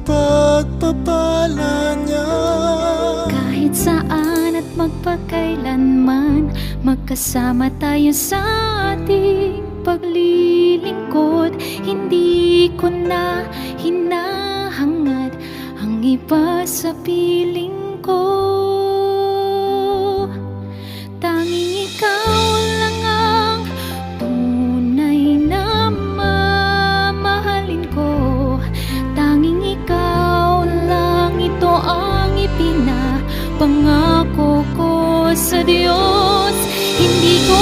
pagpapala niya. Kahit saan at magpakailanman, magkasama tayo sa ating paglilingkod. Hindi ko na hinahangad ang iba sa piling ko. Tanging ikaw lang ang tunay na mamahalin ko. Tanging ikaw lang, ito ang ipinapangako ko sa Diyos. Hindi ko